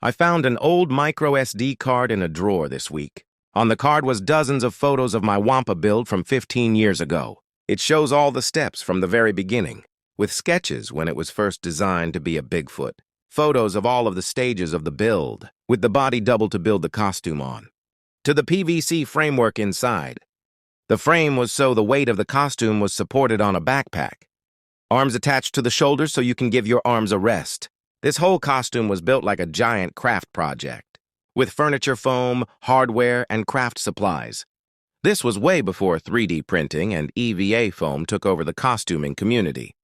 I found an old micro SD card in a drawer this week. On the card was dozens of photos of my Wampa build from 15 years ago. It shows all the steps from the very beginning, with sketches when it was first designed to be a Bigfoot, photos of all of the stages of the build, with the body double to build the costume on, to the PVC framework inside. The frame was so the weight of the costume was supported on a backpack. Arms attached to the shoulders so you can give your arms a rest. This whole costume was built like a giant craft project, with furniture foam, hardware, and craft supplies. This was way before 3D printing and EVA foam took over the costuming community.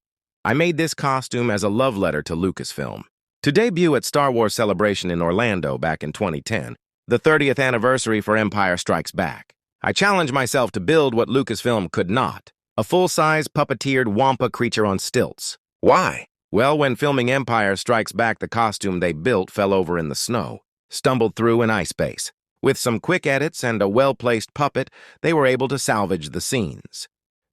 I made this costume as a love letter to Lucasfilm. To debut at Star Wars Celebration in Orlando back in 2010, the 30th anniversary for Empire Strikes Back, I challenged myself to build what Lucasfilm could not, a full-size puppeteered Wampa creature on stilts. Why? Well, when filming Empire Strikes Back, the costume they built fell over in the snow, stumbled through an ice base. With some quick edits and a well-placed puppet, they were able to salvage the scenes.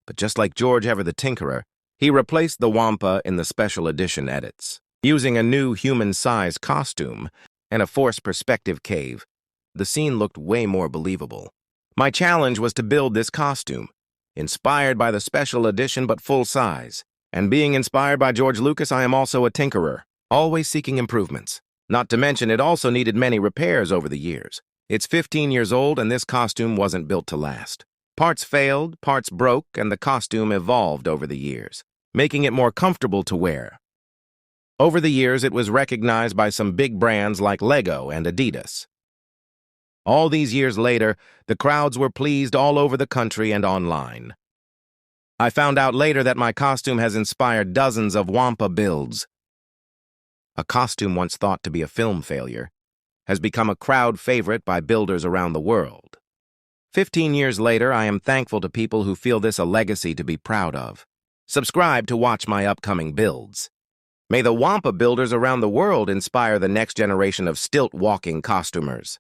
But just like George Ever the Tinkerer, he replaced the Wampa in the special edition edits. Using a new human-size costume and a forced perspective cave, the scene looked way more believable. My challenge was to build this costume, inspired by the special edition but full-size. And being inspired by George Lucas, I am also a tinkerer, always seeking improvements. Not to mention, it also needed many repairs over the years. It's 15 years old, and this costume wasn't built to last. Parts failed, parts broke, and the costume evolved over the years, making it more comfortable to wear. Over the years, it was recognized by some big brands like Lego and Adidas. All these years later, the crowds were pleased all over the country and online. I found out later that my costume has inspired dozens of Wampa builds. A costume once thought to be a film failure has become a crowd favorite by builders around the world. 15 years later, I am thankful to people who feel this a legacy to be proud of. Subscribe to watch my upcoming builds. May the Wampa builders around the world inspire the next generation of stilt-walking costumers.